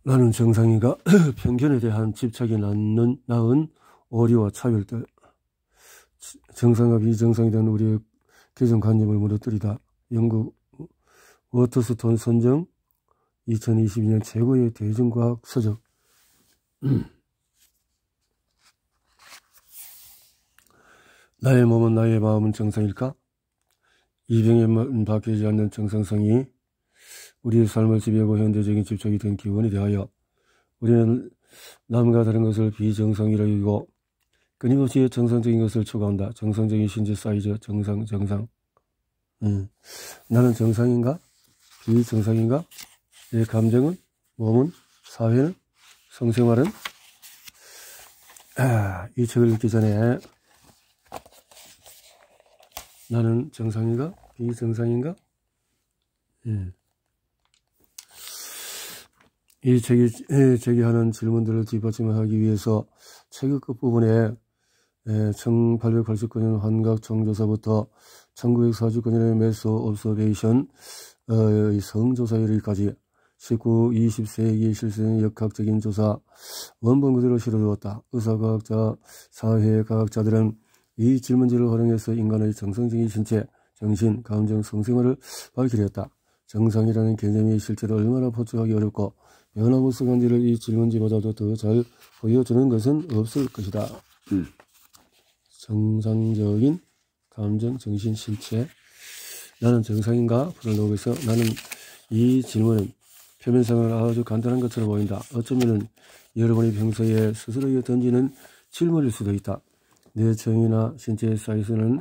나는 정상이가 편견에 대한 집착이 낳은 오리와 차별들, 정상과 비정상에 대한 우리의 개정관념을 무너뜨리다. 영국 워터스톤 선정 2022년 최고의 대중과학 서적. 나의 몸은 나의 마음은 정상일까? 이병에만 바뀌지 않는 정상성이 우리의 삶을 지배하고 현대적인 집착이 된 기원이 되하여 우리는 남과 다른 것을 비정상이라 여기고 끊임없이 정상적인 것을 추구한다. 정상적인 신체 사이즈, 정상. 나는 정상인가? 비정상인가? 내 감정은? 몸은? 사회는? 성생활은? 이 책을 읽기 전에 나는 정상인가? 비정상인가? 이 책이 제기하는 질문들을 뒷받침하기 위해서 책의 끝부분에 1889년 환각청조사부터 1949년의 메소 옵서베이션 성조사에 이르기까지 19, 20세기 실생의 역학적인 조사 원본 그대로 실어두었다. 의사과학자, 사회과학자들은 이 질문지를 활용해서 인간의 정상적인 신체, 정신, 감정, 성생활을 밝히려 했다. 정상이라는 개념이 실제로 얼마나 포착하기 어렵고 변화무쌍한지를 이 질문지보다도 더 잘 보여주는 것은 없을 것이다. 정상적인 감정, 정신, 신체. 나는 정상인가? 프롤로그에서 나는 이 질문은 표면상은 아주 간단한 것처럼 보인다. 어쩌면 여러분이 평소에 스스로에게 던지는 질문일 수도 있다. 내 정이나 신체의 사이즈는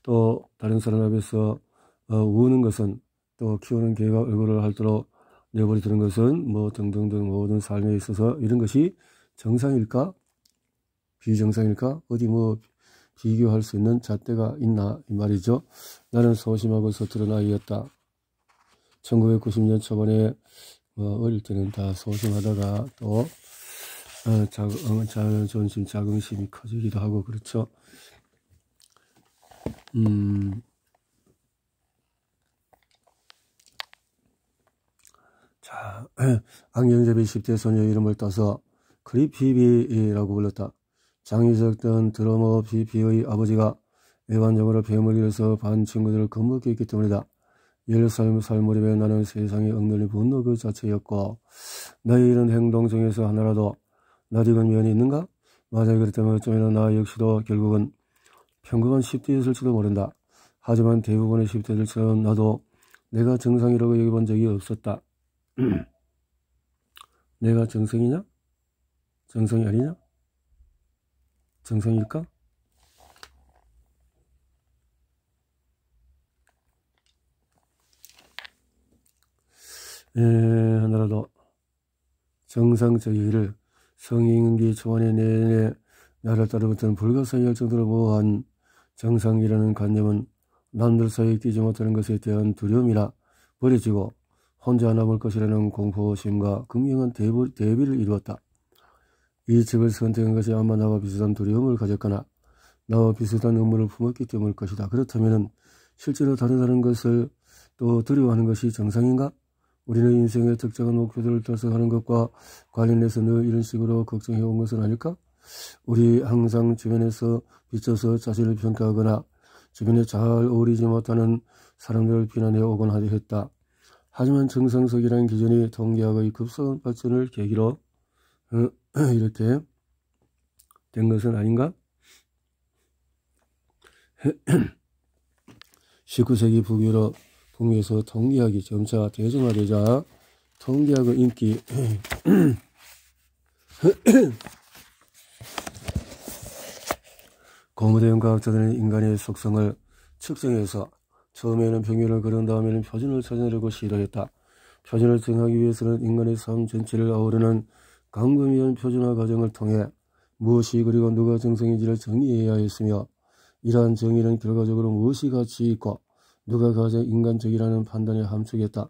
또 다른 사람 앞에서 우는 것은 또 키우는 개가 얼굴을 핥도록 내버려두는 것은 뭐 등등등 모든 삶에 있어서 이런 것이 정상일까? 비정상일까? 어디 뭐 비교할 수 있는 잣대가 있나 이 말이죠. 나는 소심하고 서투른 아이였다. 1990년 초반에 어릴 때는 다 소심하다가 또 자존심, 자긍심이 커지기도 하고 그렇죠. 자, 안경잡이 10대 소녀 이름을 따서 크리피비라고 불렀다. 장의적 던 드러머 비피의 아버지가 애완적으로 뱀을 잃어서 반 친구들을 겁먹게 했기 때문이다. 10살 무렵에 나는 세상에 억눌린 분노 그 자체였고 나의 이런 행동 중에서 하나라도 낯익은 면이 있는가? 만약에 그렇다면 어쩌면 나 역시도 결국은 평범한 10대였을지도 모른다. 하지만 대부분의 10대들처럼 나도 내가 정상이라고 여겨본 적이 없었다. 내가 정상이냐? 정상이 아니냐? 정상일까? 하나라도 정상적이기를 성인기 초반의 내내 나를 따르붙은 불가사의할 정도로 모호한 정상이라는 관념은 남들 사이에 끼지 못하는 것에 대한 두려움이나 버려지고 혼자 남을 것이라는 공포심과 극명한 대비를 이루었다. 이 책을 선택한 것이 아마 나와 비슷한 두려움을 가졌거나 나와 비슷한 의무를 품었기 때문일 것이다. 그렇다면 실제로 다르다는 것을 또 두려워하는 것이 정상인가? 우리는 인생의 특정한 목표들을 달성하는 것과 관련해서 늘 이런 식으로 걱정해온 것은 아닐까? 우리 항상 주변에서 비춰서 자신을 평가하거나 주변에 잘 어울리지 못하는 사람들을 비난해 오곤 했다. 하지만 정상적이라는 기준이 통계학의 급속한 발전을 계기로 이렇게 된 것은 아닌가? 19세기 북유에서 통계학이 점차 대중화되자 통계학의 인기 고무대형 과학자들은 인간의 속성을 측정해서 처음에는 평균을 그린 다음에는 표준을 찾아내려고 시도했다. 표준을 정하기 위해서는 인간의 삶 전체를 아우르는 강금이한 표준화 과정을 통해 무엇이 그리고 누가 정상인지를 정의해야 했으며 이러한 정의는 결과적으로 무엇이 가치 있고 누가 가장 인간적이라는 판단에 함축했다.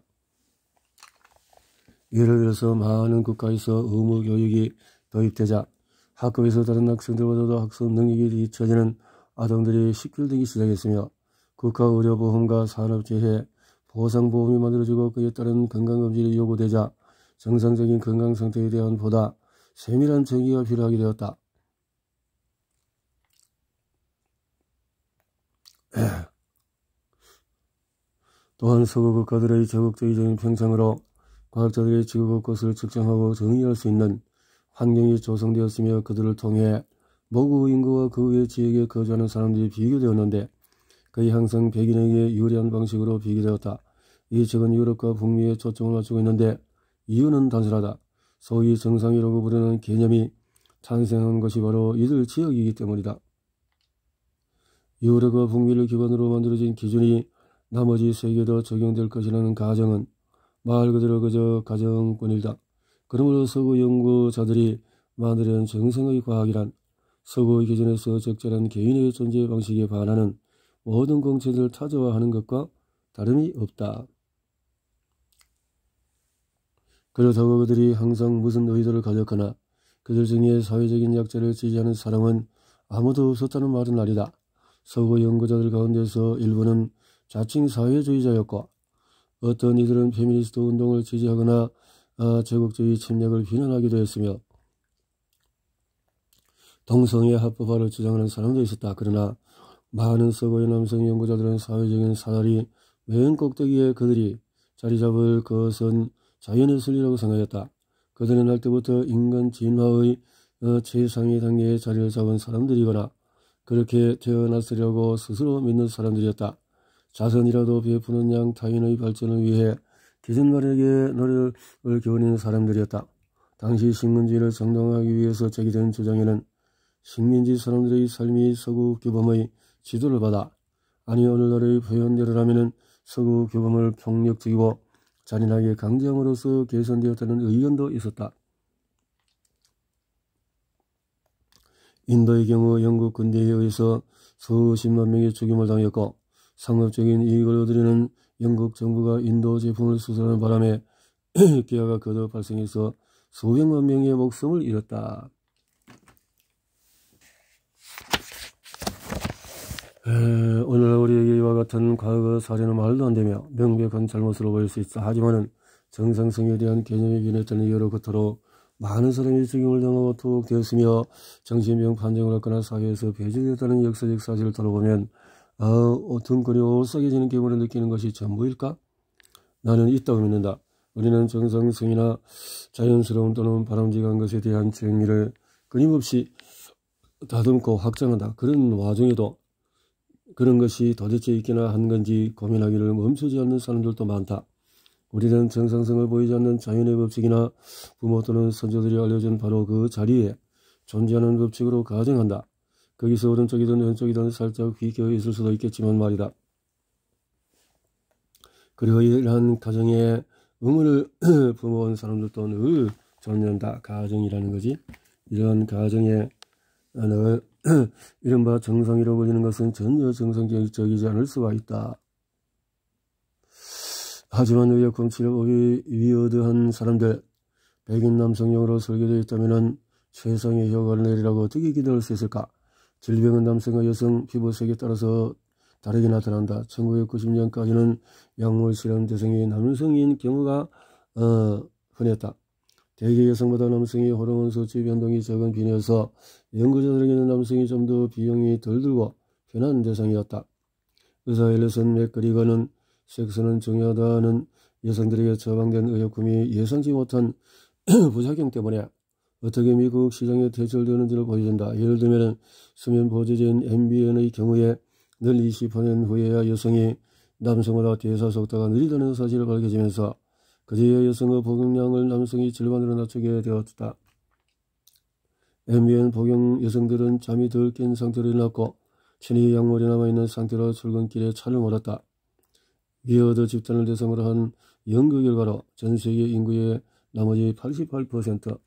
예를 들어서 많은 국가에서 의무교육이 도입되자 학급에서 다른 학생들보다도 학습 능력이 뒤처지는 아동들이 식별되기 시작했으며 국가의료보험과 산업재해 보상보험이 만들어지고 그에 따른 건강검진이 요구되자 정상적인 건강 상태에 대한 보다 세밀한 정의가 필요하게 되었다. 또한 서구 국가들의 적극적인 평창으로 과학자들의 지구 곳곳을 측정하고 정의할 수 있는 환경이 조성되었으며 그들을 통해 모국 인구와 그 외 지역에 거주하는 사람들이 비교되었는데 거의 항상 백인에게 유리한 방식으로 비교되었다. 이 책은 유럽과 북미에 초점을 맞추고 있는데 이유는 단순하다. 소위 정상이라고 부르는 개념이 탄생한 것이 바로 이들 지역이기 때문이다. 유럽과 북미를 기반으로 만들어진 기준이 나머지 세계에도 적용될 것이라는 가정은 말 그대로 그저 가정뿐이다. 그러므로 서구 연구자들이 만들어낸 정상의 과학이란 서구의 기준에서 적절한 개인의 존재 방식에 반하는 모든 공체들을 타조화하는 것과 다름이 없다. 그렇다고 그들이 항상 무슨 의도를 가졌거나 그들 중에 사회적인 약자를 지지하는 사람은 아무도 없었다는 말은 아니다. 서구 연구자들 가운데서 일부는 자칭 사회주의자였고 어떤 이들은 페미니스트 운동을 지지하거나 제국주의 침략을 비난하기도 했으며 동성애 합법화를 주장하는 사람도 있었다. 그러나 많은 서구의 남성 연구자들은 사회적인 사다리 맨 꼭대기에 그들이 자리 잡을 것은 자연의 순리라고 생각했다. 그들은 날 때부터 인간 진화의 최상위 단계에 자리를 잡은 사람들이거나 그렇게 태어났으려고 스스로 믿는 사람들이었다. 자선이라도 베푸는 양 타인의 발전을 위해 기준말에게 노력을 기울이는 사람들이었다. 당시 식민지를 정당화하기 위해서 제기된 주장에는 식민지 사람들의 삶이 서구 규범의 지도를 받아 아니 오늘날의 표현대로라면 서구 규범을 폭력적이고 잔인하게 강제함으로써 개선되었다는 의견도 있었다. 인도의 경우 영국 군대에 의해서 수십만 명이 죽임을 당했고 상업적인 이익을 얻으려는 영국 정부가 인도 제품을 수출하는 바람에 기아가 거듭 발생해서 수백만 명의 목숨을 잃었다. 오늘날 우리에게 이와 같은 과거 사례는 말도 안 되며 명백한 잘못으로 보일 수 있다. 하지만은 정상성에 대한 개념이 변했다는 이유로 그토록 많은 사람이 죽임을 당하고 투옥되었으며 정신병 판정을 받거나 사회에서 배제되었다는 역사적 사실을 돌아보면 등골이 오싹해지는 기분을 느끼는 것이 전부일까? 나는 있다고 믿는다. 우리는 정상성이나 자연스러운 또는 바람직한 것에 대한 정의를 끊임없이 다듬고 확장한다. 그런 와중에도 그런 것이 도대체 있기나 한 건지 고민하기를 멈추지 않는 사람들도 많다. 우리는 정상성을 보이지 않는 자연의 법칙이나 부모 또는 선조들이 알려준 바로 그 자리에 존재하는 법칙으로 가정한다. 거기서 오른쪽이든 왼쪽이든 살짝 비껴 있을 수도 있겠지만 말이다. 그리고 이러한 가정에 의문을 품어온 사람들도 늘 존재한다. 가정이라는 거지. 이러한 가정에 이른바 정상이라고 불리는 것은 전혀 정상적이지 않을 수가 있다. 하지만 의약품 치료법이 위어드한 사람들, 백인 남성용으로 설계되어 있다면 최상의 효과를 내리라고 어떻게 기대할 수 있을까? 질병은 남성과 여성 피부색에 따라서 다르게 나타난다. 1990년까지는 약물 실험 대상이 남성인 경우가 흔했다. 대개 여성보다 남성의 호르몬 수치 변동이 적은 편이어서 연구자들에게는 남성이 좀 더 비용이 덜 들고 편한 대상이었다. 의사 앨리슨 맥그리거는 섹스는 중요하다는 여성들에게 처방된 의약품이 예상치 못한 부작용 때문에 어떻게 미국 시장에 퇴출되는지를 보여준다. 예를 들면 수면 보조제인 앰비엔의 경우에 늘 20% 후에야 여성이 남성보다 대사 속도가 느리다는 사실을 밝혀지면서 그제야 여성의 복용량을 남성이 절반으로 낮추게 되었다. 앰비엔 복용 여성들은 잠이 덜 깬 상태로 일어났고 체내에 약물이 남아있는 상태로 출근길에 차를 몰았다. 위어드 집단을 대상으로 한 연구 결과로 전 세계 인구의 나머지 88%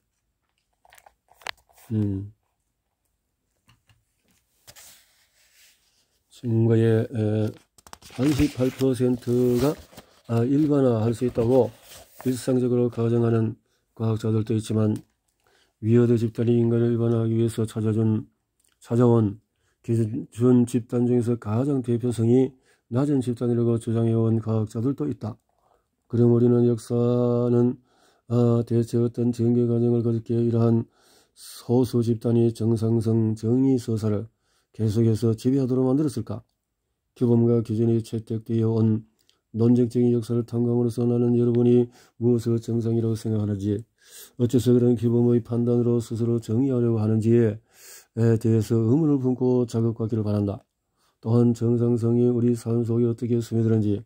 증거의 88%가 일반화할 수 있다고 일상적으로 가정하는 과학자들도 있지만 위어드 집단이 인간을 일반화하기 위해서 찾아온 기준 집단 중에서 가장 대표성이 낮은 집단이라고 주장해온 과학자들도 있다. 그럼 우리는 역사는 대체 어떤 전개 과정을 거듭게 이러한 소수 집단이 정상성 정의서사를 계속해서 지배하도록 만들었을까? 규범과 규준이 채택되어 온 논쟁적인 역사를 탐구함으로써 나는 여러분이 무엇을 정상이라고 생각하는지, 어째서 그런 규범의 판단으로 스스로 정의하려고 하는지에 대해서 의문을 품고 자극받기를 바란다. 또한 정상성이 우리 삶 속에 어떻게 스며드는지,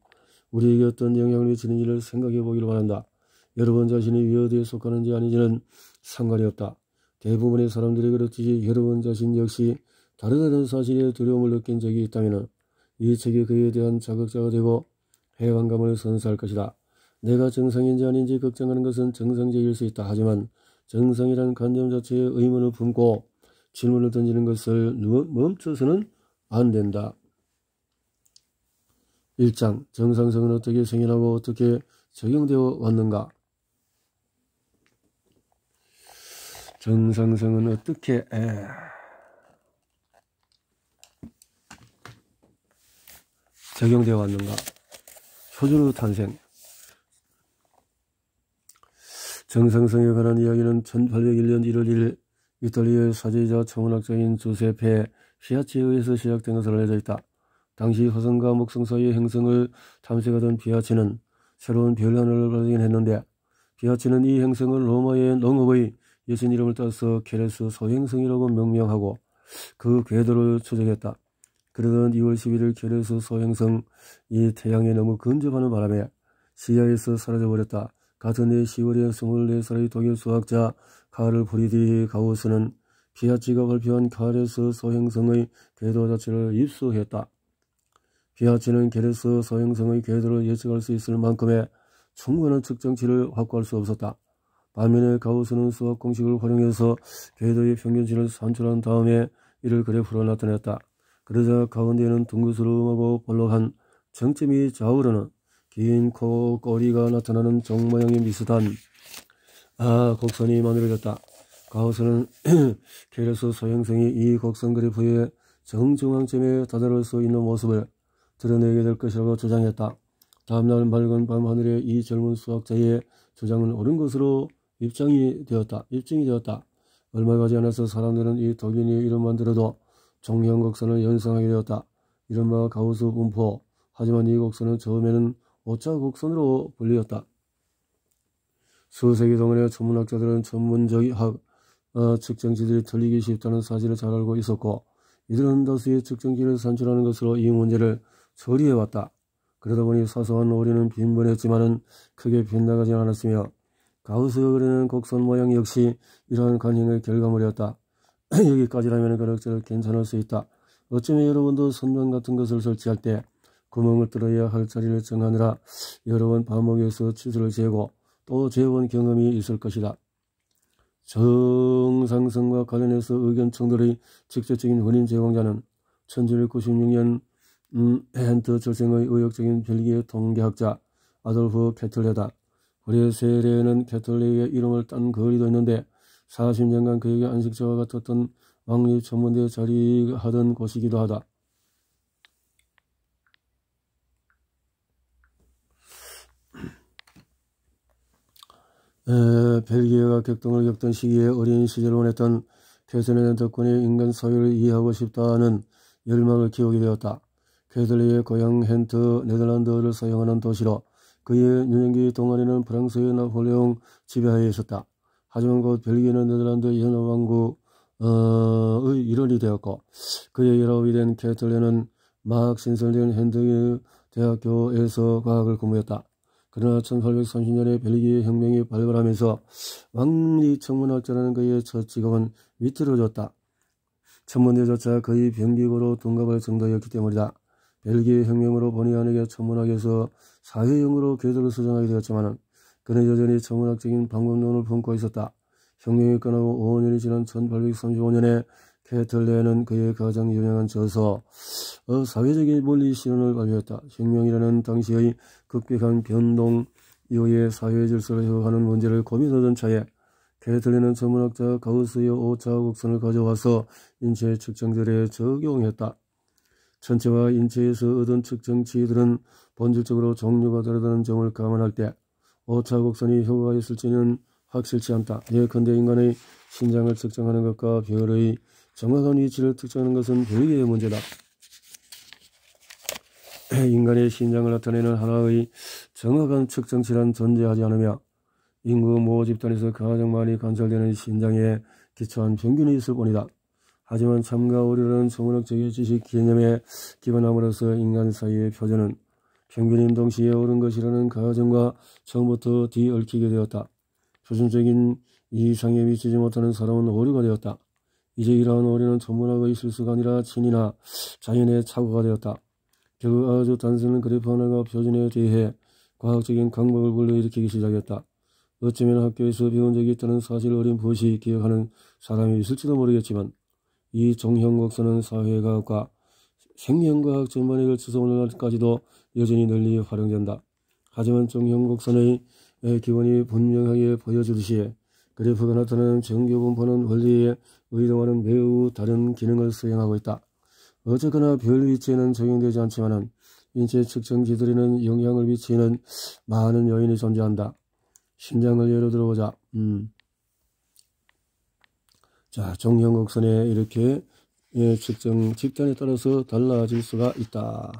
우리에게 어떤 영향을 미치는지를 생각해 보기를 바란다. 여러분 자신이 위어디에 속하는지 아닌지는 상관이 없다. 대부분의 사람들이 그렇듯이 여러분 자신 역시 다르다는 사실에 두려움을 느낀 적이 있다면 이 책이 그에 대한 자극자가 되고 해방감을 선사할 것이다. 내가 정상인지 아닌지 걱정하는 것은 정상적일 수 있다. 하지만 정상이라는 관념 자체에 의문을 품고 질문을 던지는 것을 멈춰서는 안 된다. 1장 정상성은 어떻게 생겨나고 어떻게 적용되어 왔는가? 정상성은 어떻게 적용되어 왔는가? 표준의 탄생. 정상성에 관한 이야기는 1801년 1월 1일 이탈리아의 사제이자 천문학자인 조세페 피아치에 의해서 시작된 것으로 알려져 있다. 당시 화성과 목성 사이의 행성을 탐색하던 피아치는 새로운 별 하나를 발견했는데, 피아치는 이 행성을 로마의 농업의 여신 이름을 따서 케레스 소행성이라고 명명하고 그 궤도를 추적했다. 그러던 2월 11일 케레스 소행성 이 태양에 너무 근접하는 바람에 시야에서 사라져버렸다. 같은 해 10월에 24살의 독일 수학자 카를 프리드리히 가우스는 피아치가 발표한 케레스 소행성의 궤도 자체를 입수했다. 피아치는 케레스 소행성의 궤도를 예측할 수 있을 만큼의 충분한 측정치를 확보할 수 없었다. 반면에 가우스는 수학 공식을 활용해서 궤도의 평균치를 산출한 다음에 이를 그래프로 나타냈다. 그러자 가운데에는 둥그스름하고 볼록한 정점이 좌우로는 긴 꼬리가 나타나는 종 모양이 비슷한 곡선이 만들어졌다. 가우스는 케레스 소행성이 이 곡선 그래프의 정중앙점에 다다를 수 있는 모습을 드러내게 될 것이라고 주장했다. 다음날 맑은 밤하늘에 이 젊은 수학자의 주장은 옳은 것으로 입증이 되었다. 얼마 가지 않아서 사람들은 이 독일의 이름만 들어도 종형 곡선을 연상하게 되었다. 이른바 가우스 분포. 하지만 이 곡선은 처음에는 오차 곡선으로 불리었다. 수세기 동안의 천문학자들은 천문적학 측정치들이 틀리기 쉽다는 사실을 잘 알고 있었고, 이들은 다수의 측정치를 산출하는 것으로 이 문제를 처리해왔다. 그러다 보니 사소한 오류는 빈번했지만은 크게 빗나가지 않았으며, 가우스가 그리는 곡선 모양 역시 이러한 관행의 결과물이었다. 여기까지라면 그럭저럭 괜찮을 수 있다. 어쩌면 여러분도 선반 같은 것을 설치할 때 구멍을 뚫어야 할 자리를 정하느라 여러 번 반복해서 치수를 재고 또 재본 경험이 있을 것이다. 정상성과 관련해서 의견 충돌의 직접적인 원인 제공자는 1796년 헨트 절생의 의욕적인 벨기에 통계학자 아돌프 케틀레다. 브레셀에는 케틀레의 이름을 딴 거리도 있는데 40년간 그에게 안식처와 같았던 왕립 천문대에 자리하던 곳이기도 하다. 벨기에가 격동을 겪던 시기에 어린 시절을 보냈던 케틀레는 덕분에 인간 사회를 이해하고 싶다는 열망을 키우게 되었다. 케틀레의 고향 헨트 네덜란드어를 사용하는 도시로 그의 유년기 동안에는 프랑스의 나폴레옹 지배하에 있었다. 하지만 곧 벨기에는 네덜란드 연합왕국의 일원이 되었고, 그의 19이 된 케틀레는 막 신설된 헨트 대학교에서 과학을 공부했다. 그러나 1830년에 벨기에 혁명이 발발하면서 왕리 천문학자라는 그의 첫 직업은 위태로워졌다. 천문대조차 거의 병기고로 둔갑할 정도였기 때문이다. 벨기에 혁명으로 본의 아니게 천문학에서 사회용으로 궤도를 수정하게 되었지만 그는 여전히 천문학적인 방법론을 품고 있었다. 혁명이 끝나고 5년이 지난 1835년에 케틀레는 그의 가장 유명한 저서 사회적인 원리 실현을 발표했다. 혁명이라는 당시의 급격한 변동 이후에 사회 질서를 회복하는 문제를 고민하던 차에 케틀레는 천문학자 가우스의 오차 곡선을 가져와서 인체 측정들에 적용했다. 천체와 인체에서 얻은 측정치들은 본질적으로 종류가 다르다는 점을 감안할 때 오차 곡선이 효과가 있을지는 확실치 않다. 예컨대 인간의 신장을 측정하는 것과 별의 정확한 위치를 특정하는 것은 별개의 문제다. 인간의 신장을 나타내는 하나의 정확한 측정치란 존재하지 않으며 인구 모 집단에서 가장 많이 관찰되는 신장에 기초한 평균이 있을 뿐이다. 하지만 참과 오류라는 초문학적인 지식 개념에 기반함으로써 인간 사이의 표준은 평균인 동시에 옳은 것이라는 가정과 처음부터 뒤얽히게 되었다. 표준적인 이상에 미치지 못하는 사람은 오류가 되었다. 이제 이러한 오류는 천문학의 실수가 아니라 진이나 자연의 착오가 되었다. 결국 아주 단순한 그래프 하나가 표준에 대해 과학적인 강박을 불러일으키기 시작했다. 어쩌면 학교에서 배운 적이 있다는 사실을 어린 벗이 기억하는 사람이 있을지도 모르겠지만 이 종형곡선은 사회과학과 생명과학 전반에 걸쳐서 오늘날까지도 여전히 널리 활용된다. 하지만 종형곡선의 기본이 분명하게 보여주듯이 그래프가 나타나는 정교분포는 원리에 의도와는 매우 다른 기능을 수행하고 있다. 어쨌거나 별 위치에는 적용되지 않지만 인체 측정 지들에는 영향을 미치는 많은 요인이 존재한다. 신장을 예로 들어보자. 자, 종형곡선에 이렇게 측정 집단에 따라서 달라질 수가 있다.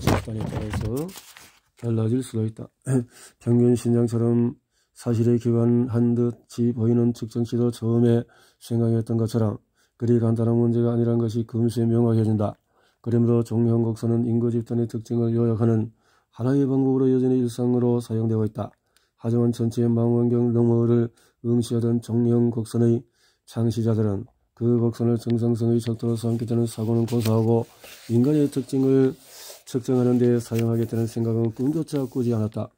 집단에 따라서 달라질 수도 있다. 평균 신장처럼 사실에 기반한 듯이 보이는 측정치도 처음에 생각했던 것처럼 그리 간단한 문제가 아니란 것이 금세 명확해진다. 그러므로 종형곡선은 인구 집단의 특징을 요약하는 하나의 방법으로 여전히 일상으로 사용되고 있다. 하지만 전체의 망원경 너머를 응시하던 종형곡선의 창시자들은 그 곡선을 정상성의 척도로 삼겠다는 사고는 고사하고 인간의 특징을 측정하는 데 사용하겠다는 생각은 꿈조차 꾸지 않았다.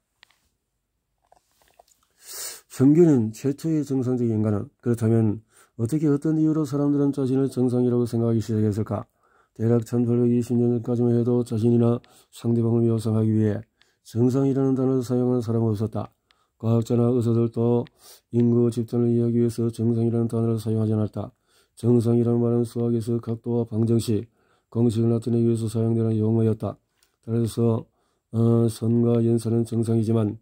평균은 최초의 정상적인 인간은 그렇다면 어떻게 어떤 이유로 사람들은 자신을 정상이라고 생각하기 시작했을까? 대략 1820년 전까지만 해도 자신이나 상대방을 묘사하기 위해 정상이라는 단어를 사용하는 사람은 없었다. 과학자나 의사들도 인구 집단을 이해하기 위해서 정상이라는 단어를 사용하지 않았다. 정상이라는 말은 수학에서 각도와 방정식, 공식을 나타내기 위해서 사용되는 용어였다. 따라서 선과 연산은 정상이지만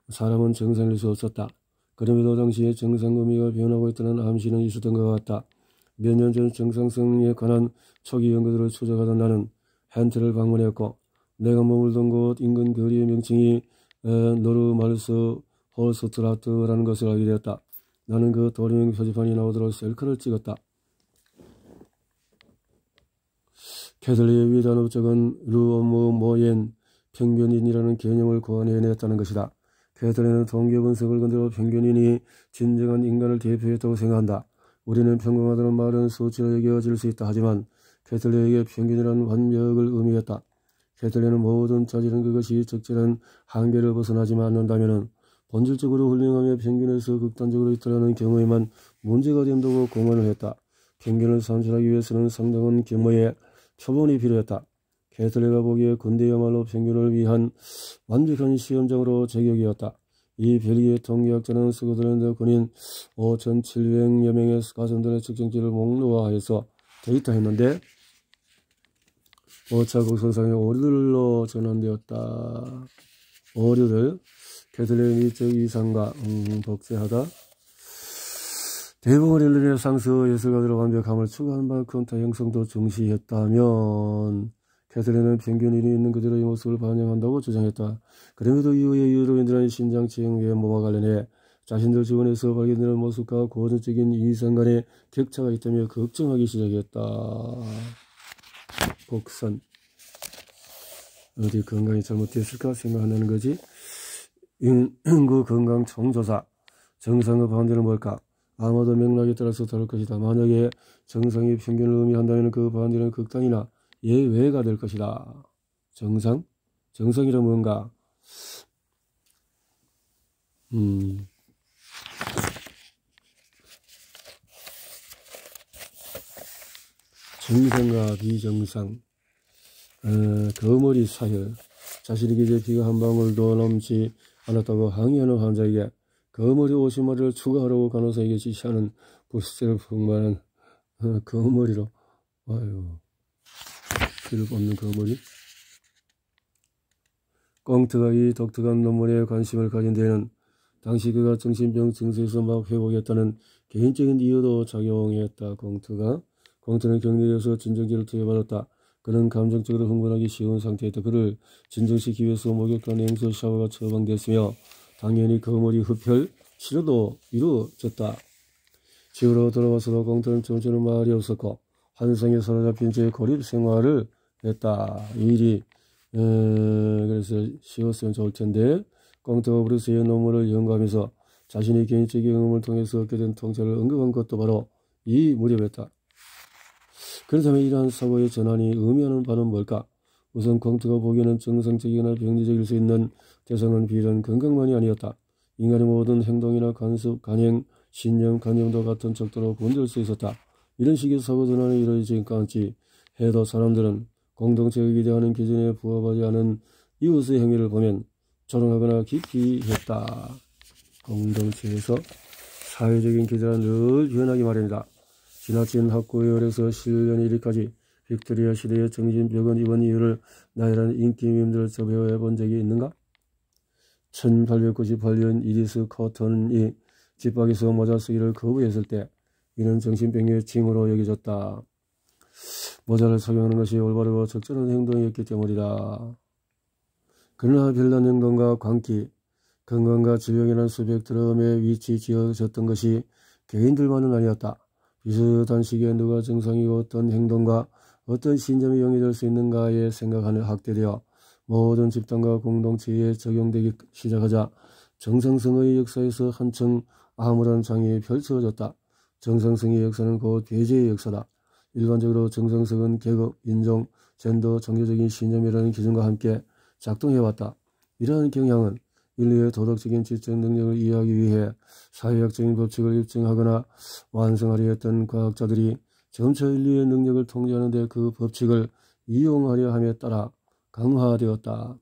사람은 정상일 수 없었다. 그럼에도 당시에 정상 의미가 변하고 있다는 암시는 있었던 것 같다. 몇 년 전 정상성에 관한 초기 연구들을 추적하던 나는 헨트를 방문했고 내가 머물던 곳 인근 거리의 명칭이 노르말스 홀스트라트라는 것을 알게 되었다. 나는 그 도료명 표지판이 나오도록 셀카를 찍었다. 캐슬리의 위대한 업적은 르오무 모옌 평균인이라는 개념을 고안해냈다는 것이다. 캐슬리는 통계 분석을 건드려 평균인이 진정한 인간을 대표했다고 생각한다. 우리는 평범하다는 말은 수치로 여겨질 수 있다 하지만 캐슬리에게 평균이라는 완벽을 의미했다. 캐슬리는 모든 자질은 그것이 적절한 한계를 벗어나지만 않는다면 본질적으로 훌륭하며 평균에서 극단적으로 이탈하는 경우에만 문제가 된다고 공언을 했다. 평균을 산출하기 위해서는 상당한 규모의 표본이 필요했다. 캐슬리가 보기에 군대야말로 평균을 위한 완벽한 시험장으로 제격이었다. 이 벨기에 통계학자는 스코틀랜드 군인 5,700여 명의 가정들의 측정치를 목록화해서 데이터했는데 오차곡선상의 오류들로 전환되었다. 오류들 캐슬리의 미적 이상과 복제하다. 대부분의 르네상스 예술가들의 완벽함을 추구한 만큼 다양성도 중시했다면 캐슬리는 평균인이 있는 그대로의 모습을 반영한다고 주장했다. 그럼에도 이후의 이유로 인들한 신장체형 외모와 관련해 자신들 주변에서 발견되는 모습과 고전적인 이상 간의 격차가 있다며 걱정하기 시작했다. 곡선 어디 건강이 잘못됐을까 생각한다는 거지. 인구 건강 총조사 정상의 반대는 뭘까? 아마도 맥락에 따라서 다를 것이다. 만약에 정상이 평균을 의미한다면 그 반대는 극단이나 예외가 될 것이다. 정상? 정상이란 뭔가? 정상과 비정상, 거머리 사혈, 자신의 기저에 피가 한 방울도 넘지 않았다고 항의하는 환자에게 거머리 50마리를 추가하라고 간호사에게 지시하는 불세를 풍부하는 거머리로 아유 피를 뽑는 거머리. 꽁트가 이 독특한 논문에 관심을 가진 데에는 당시 그가 정신병 증세에서 막 회복했다는 개인적인 이유도 작용했다. 꽁트는 격리되어서 진정제를 투여받았다. 그는 감정적으로 흥분하기 쉬운 상태였다. 그를 진정시키기 위해서 목욕과 냉수 샤워가 처방됐으며 당연히 거머리 흡혈 치료도 이루어졌다. 집으로 돌아와서도 꽁트는 좀처럼 말이 없었고 환상에 사로잡힌 채 고립 생활을 했다. 이 일이 그래서 쉬웠으면 좋을 텐데 꽁트가 브루스의 논문을 연구하면서 자신의 개인적인 경험을 통해서 얻게 된 통찰을 언급한 것도 바로 이 무렵이었다. 그렇다면 이러한 사고의 전환이 의미하는 바는 뭘까? 우선 꽁트가 보기에는 정상적이거나 병리적일 수 있는 대상은 비단 건강만이 아니었다. 인간의 모든 행동이나 관습, 간행, 신념, 관념도 같은 척도로 건들 수 있었다. 이런 식의 사고 전환이 이루어지기까지 해도 사람들은 공동체가 기대하는 기준에 부합하지 않은 이웃의 행위를 보면 조롱하거나 기피했다. 공동체에서 사회적인 기대는 늘 변하기 마련이다. 지나친 학구열에서 실련의 이르기까지 빅토리아 시대의 정신병원 입원 이유를 나열한 인기민들에서 배워해 본 적이 있는가? 1898년 이리스 커튼이 집 밖에서 모자 쓰기를 거부했을 때 이는 정신병의 징후로 여겨졌다. 모자를 착용하는 것이 올바르고 적절한 행동이었기 때문이다. 그러나 별난 행동과 광기, 건강과 질병이라는 수백 드럼에 위치 지어졌던 것이 개인들만은 아니었다. 비슷한 시기에 누가 정상이고 어떤 행동과 어떤 신념이 용이될 수 있는가에 생각하는 학대되어 모든 집단과 공동체에 적용되기 시작하자 정상성의 역사에서 한층 암울한 장이 펼쳐졌다. 정상성의 역사는 곧 배제의 역사다. 일반적으로 정상성은 계급, 인종, 젠더, 종교적인 신념이라는 기준과 함께 작동해왔다. 이러한 경향은 인류의 도덕적인 지적 능력을 이해하기 위해 사회학적인 법칙을 입증하거나 완성하려 했던 과학자들이 점차 인류의 능력을 통제하는 데 그 법칙을 이용하려 함에 따라 강화되었다.